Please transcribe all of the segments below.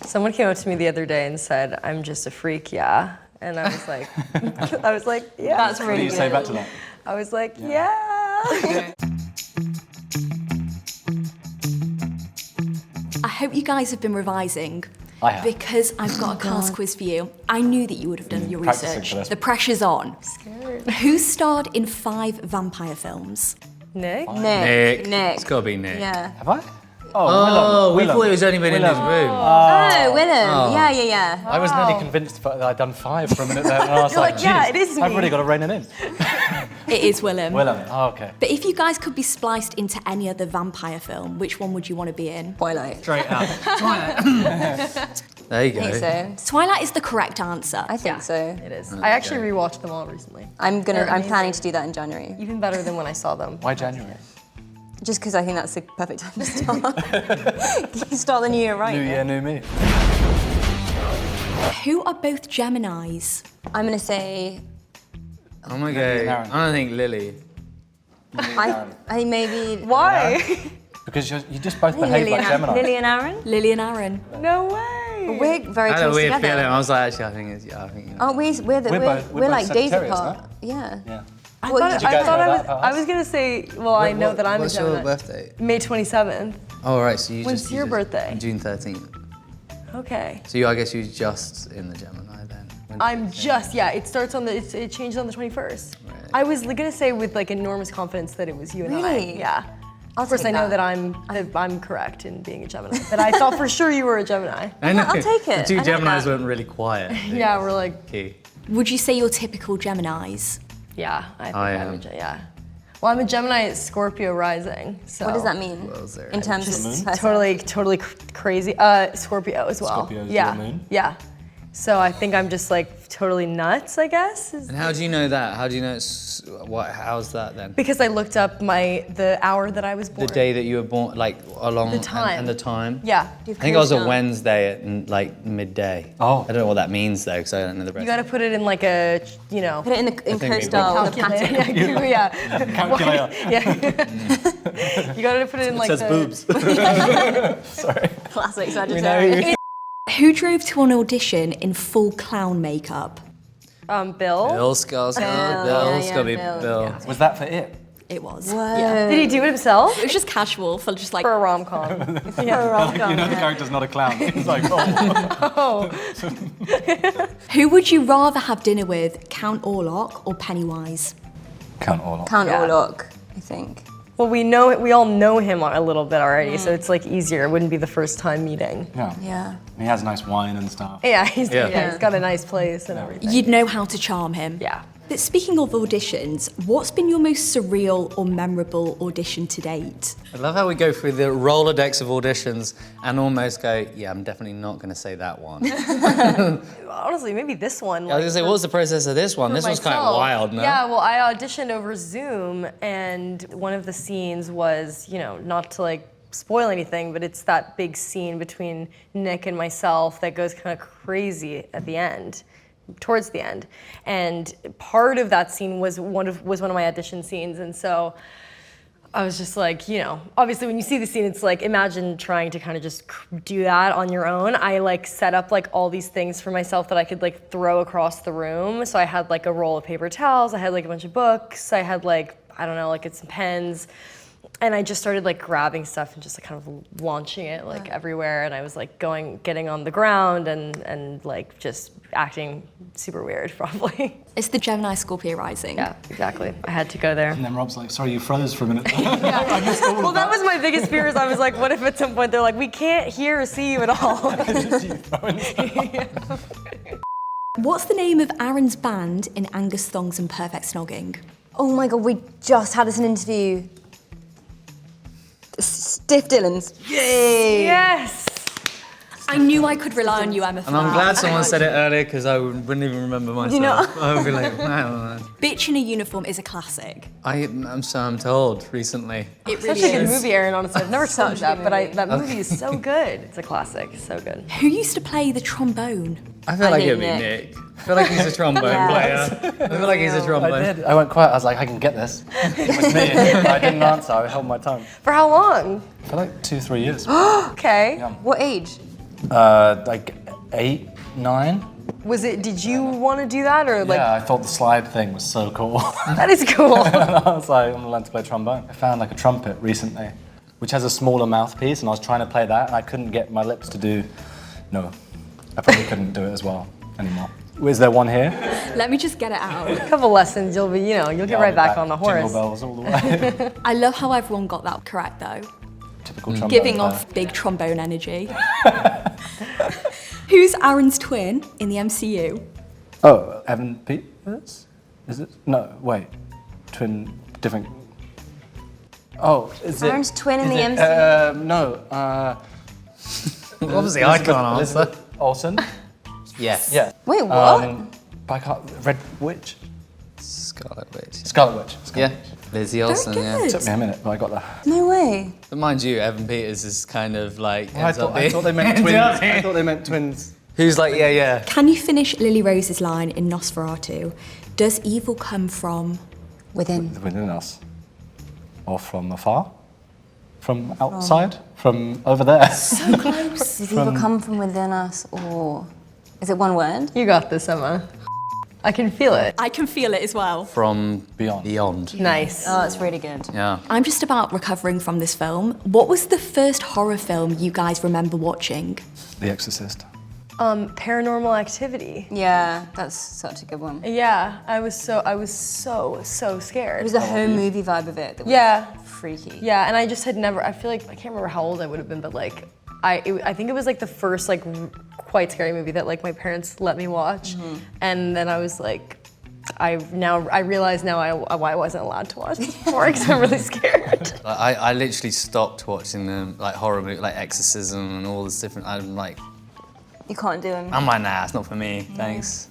Someone came up to me the other day and said, "I'm just a freak, yeah." And I was like, yeah. That's really What do you good. say back to that? I was like, yeah. I hope you guys have been revising. I have. Because I've got a cast quiz for you. I knew that you would have done your Practicing research. for this. The pressure's on. Scared. Who starred in 5 vampire films? Nick? Nick. Nick. It's gotta be Nick. Yeah. Have I? Oh, we Willem. thought it was only been in his Willem. room. Oh, Willem. Yeah. I was nearly convinced that I'd done 5 for a minute there, and I was You're like, yeah, "Geez, it is I've me." really got to rein it in. It is Willem. Willem. Oh, okay. But if you guys could be spliced into any other vampire film, which one would you want to be in? Twilight. Straight out. There you I go. think so. Twilight is the correct answer. I think so. It is. I actually rewatched them all recently. I'm amazing. planning to do that in January. Even better than when I saw them. Why January? Just because I think that's the perfect time to start. You start the new year right. New year, new me. Who are both Geminis? I'm gonna say I'm gonna go. Aaron. I don't think Lily. I maybe Why? Because you just both I think behave like Gemini. Lily and Aaron. Lily and Aaron. No way. We're very I had a close weird together. feeling. I was like, actually, I think it's. Yeah, I think. Aren't we? We're both like days Sagittarius, apart. no? Yeah. Yeah. I What thought, did you I, guys thought know I was. that about I us? was gonna say. Well, I know that I'm a What's your Gemini. birthday? May 27th. Oh, right. So you When's just. your birthday? June 13th. Okay. So I guess you're just in the Gemini then. I'm just, yeah, it starts on the, it changed on the 21st. Right. I was gonna say with like enormous confidence that it was you and I. Really? Yeah. I'll Of course, take I know that. that I'm correct in being a Gemini, but I thought for sure you were a Gemini. I know. I'll take it. The two I like Geminis that. went really quiet. Yeah, we're like, Key. Would you say you're typical Geminis? yeah, I think I I'm am. yeah. Well, I'm a Gemini Scorpio rising, so. What does that mean Well, is there in terms of moon? personality? Totally crazy. Scorpio as well. Scorpio is yeah. your moon? Yeah. So I think I'm just like totally nuts, I guess. And how do you know that? How do you know it's what? How's that then? Because I looked up the hour that I was born. The day that you were born, like along The time. and the time. Yeah. I think it was a Christian. Wednesday at like midday. Oh. I don't know what that means though, because I don't know the rest. You got to put it in like a, you know. Put it in think we co-star with a Calculator. pattern. Yeah. Calculator. Yeah. You gotta put it in like Says the. boobs. Sorry. Classic We Sagittarius. know. Who drove to an audition in full clown makeup? Bill. Bill Skarsgård. yeah, Bill's yeah, gotta be Bill, Bill. Was that for it? It was. Whoa. Did he do it himself? It was just casual for just like. For a rom com. You know the character's not a clown. He's like, oh. Who would you rather have dinner with, Count Orlok or Pennywise? Count all off. Count Yeah. Orlok, I think. Well, we all know him a little bit already, so it's like easier. It wouldn't be the first time meeting. Yeah. Yeah. He has nice wine and stuff. Yeah, he's Yeah. he's got a nice place and everything. You'd know how to charm him. Yeah. But speaking of auditions, what's been your most surreal or memorable audition to date? I love how we go through the Rolodex of auditions and almost go, yeah, I'm definitely not going to say that one. Honestly, maybe this one. I was going to say, what was the process of this one? This was kind of myself. wild, no? Yeah, well, I auditioned over Zoom, and one of the scenes was, not to like spoil anything, but it's that big scene between Nick and myself that goes kind of crazy at the end, towards the end. And part of that scene was one of my audition scenes, and so I was just like, obviously when you see the scene, it's like, imagine trying to kind of just do that on your own. I like set up like all these things for myself that I could like throw across the room. So I had like a roll of paper towels, I had like a bunch of books, I had like, I don't know, like some pens. And I just started like grabbing stuff and just like kind of launching it like everywhere. And I was like getting on the ground and like just acting super weird probably. It's the Gemini Scorpio rising. Yeah, exactly. I had to go there. And then Rob's like, sorry, you froze for a minute. Well, that was my biggest fear. Is I was like, what if at some point they're like, we can't hear or see you at all? What's the name of Aaron's band in Angus Thongs and Perfect Snogging? Oh my god, we just had this in an interview. Stiff Dillons. Yay! Yes. I knew I could rely on you, Emma. For And I'm that. glad someone said it earlier because I wouldn't even remember myself. You know- I would be like, wow. Bitch in a Uniform is a classic. I'm told recently. It Such really a good is. movie, Aaron. Honestly, I've never told you Such a that, good but movie. that movie is so good. It's a classic. It's so good. Who used to play the trombone? I feel like it'd be think Nick. I feel like he's a trombone player. I feel like he's a trombone. I did. I went quiet. I was like, I can get this. It was me. I didn't answer. I held my tongue. For how long? For like 2-3 years. Okay. Yeah. What age? Like 8, 9. Did you want to do that or like? Yeah, I thought the slide thing was so cool. That is cool. I was like, I'm gonna learn to play trombone. I found like a trumpet recently, which has a smaller mouthpiece, and I was trying to play that, and I couldn't get my lips to do. No, I probably couldn't do it as well anymore. Is there one here? Let me just get it out. A couple lessons, you'll get I'll right be back on the horse. Jingle bells all the way. I love how everyone got that correct though. Typical trombone. Giving player. off big trombone energy. Who's Aaron's twin in the MCU? Oh, Evan Peters? Is it? No, wait. Twin, different. Oh, is it? Aaron's twin in is the it, MCU? No. Obviously, I can't answer. Elizabeth Olsen? Yes. Yeah. Wait, what? But I can't. Red Witch? Scarlet Witch. Scarlet Witch. Yeah. Lizzie Olsen, yeah. good. Took me a minute, but I got there. No way. But mind you, Evan Peters is kind of like. I thought they meant twins. I thought they meant twins. Who's like, yeah. Can you finish Lily Rose's line in Nosferatu? Does evil come from? Within. Within us. Or from afar? From outside? From over there? Does evil come from within us, or is it one word? You got this, Emma. I can feel it. I can feel it as well. From Beyond. Beyond. Nice. Oh, it's really good. Yeah. I'm just about recovering from this film. What was the first horror film you guys remember watching? The Exorcist. Paranormal Activity. Yeah, that's such a good one. It Yeah, I was so scared. was the home movie vibe of it that was Yeah. freaky. Yeah, and I just had never. I feel like I can't remember how old I would have been, but like, I think it was like the first like quite scary movie that like my parents let me watch, and then I was like, I realize now why I wasn't allowed to watch this before because I'm really scared. I literally stopped watching them, like horror movies, like Exorcism and all this different. I'm like, You can't do them. I'm like, nah, it's not for me. Thanks.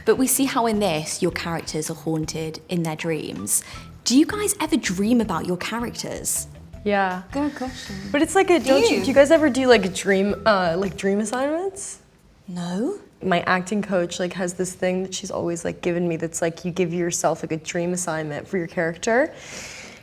But we see how in this your characters are haunted in their dreams. Do you guys ever dream about your characters? Yeah, Good question. but it's like a. Do you guys ever do like dream assignments? No. My acting coach like has this thing that she's always like given me that's like you give yourself like a dream assignment for your character.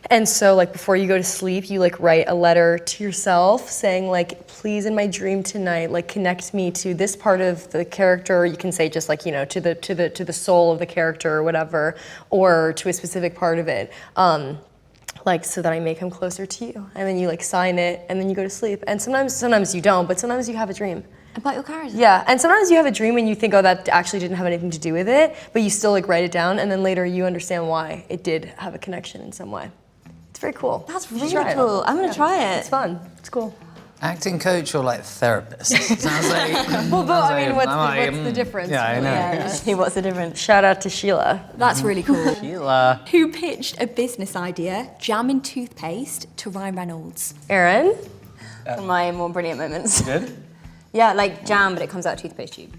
And so like before you go to sleep, you like write a letter to yourself saying like, please in my dream tonight, like connect me to this part of the character. You can say just like, you know, to the soul of the character or whatever, or to a specific part of it. Like so that I make him closer to you. And then you like sign it and then you go to sleep. And sometimes you don't, but sometimes you have a dream. About your character? Yeah, and sometimes you have a dream and you think, oh, that actually didn't have anything to do with it, but you still like write it down, and then later you understand why it did have a connection in some way. It's very cool. That's You should really try it. cool. I'm gonna try it. It's fun. It's cool. Acting coach or like therapist? Sounds like. Well, but I mean, what's I'm the like, difference? Yeah, I know. Yeah, see what's the difference? Shout out to Sheila. That's really cool. Sheila. Who pitched a business idea, jamming toothpaste, to Ryan Reynolds? Aaron? One of my more brilliant moments. Good? Yeah, like jam, but it comes out toothpaste tube.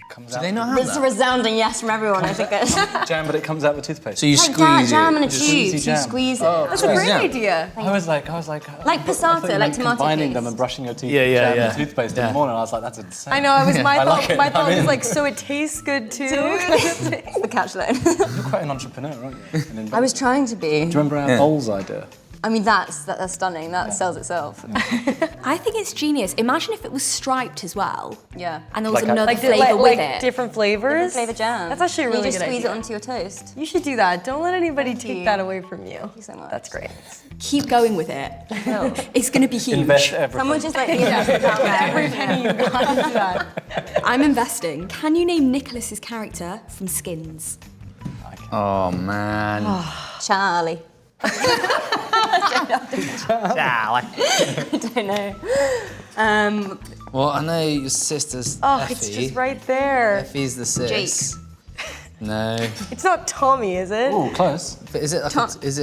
Comes Do out. they not have It's a that? resounding yes from everyone, I think. It's Jam, but it comes out with toothpaste. So you like squeeze jam in a it. Just tube, squeezy so you jam. squeeze it. That's a great Yeah. idea. I was like, Like I thought passata, you like meant tomato combining paste. them and brushing your teeth Yeah, with yeah, jam yeah. and toothpaste in Yeah. the morning. I was like, that's insane. I know, I was my I thought. like it. My thought I'm was in. like, so it tastes good too. It's the catch line. You're quite an entrepreneur, aren't you? And then- I was trying to be. Do you remember our bowls idea? I mean, that's stunning. That sells itself. I think it's genius. Imagine if it was striped as well. Yeah. And there was Like a- another Like, flavour with it. different flavors. Flavor jam. That's actually a really You just good squeeze idea. it onto your toast. You should do that. Don't let anybody take you. that away from you. Thank you so much. That's great. Keep going with it. It's going to be huge. Invest everything. Someone just like the investment out there. Every penny you got into that. I'm investing. Can you name Nicholas's character from Skins? Oh man. Charlie. Charlie. I don't know. Well, I know your sister's Oh, Effie. it's just right there. Effie's the sis. No. It's not Tommy, is it? Ooh, close. But is it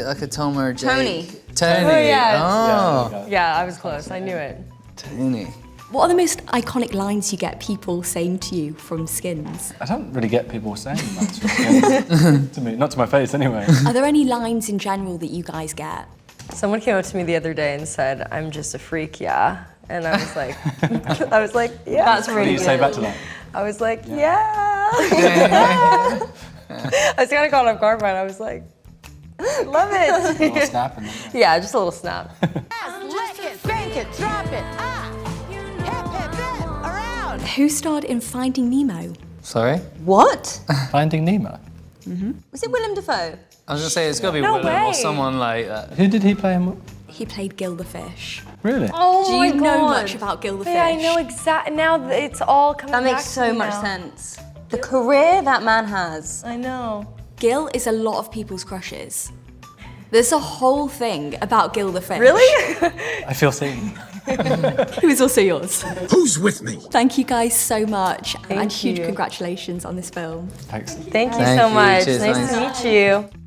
like a Tom or a Jake? Tony. Tony. Oh, yeah. Oh, Yeah, I was close. I knew it. Tony. What are the most iconic lines you get people saying to you from Skins? I don't really get people saying that to me, not to my face anyway. Are there any lines in general that you guys get? Someone came up to me the other day and said, "I'm just a freak, yeah." And I was like, yeah. That's What do really you good. say back to that? I was like, yeah. I was kind of caught off guard by it. I was like, love A little it. snap and then, Yeah, just a little snap. Lick it, bake it, drop it. Ah, Who starred in Finding Nemo? Sorry? What? Finding Nemo. Was it Willem Dafoe? I was gonna say it's gotta be No Willem way. or someone like that. Who did he play him with? He played Gil the fish. Really? Oh Do my you know God. much about Gil the fish? Yeah, I know exactly. Now it's all coming That back makes to so me much now. sense. The career that man has. I know. Gil is a lot of people's crushes. There's a whole thing about Gil the fish. Really? I feel seen. Who is also yours. Who's with me? Thank you guys so much, and huge you. congratulations on this film. Thanks. Thank you Thank so you. much. Cheers, Nice thanks. to meet you.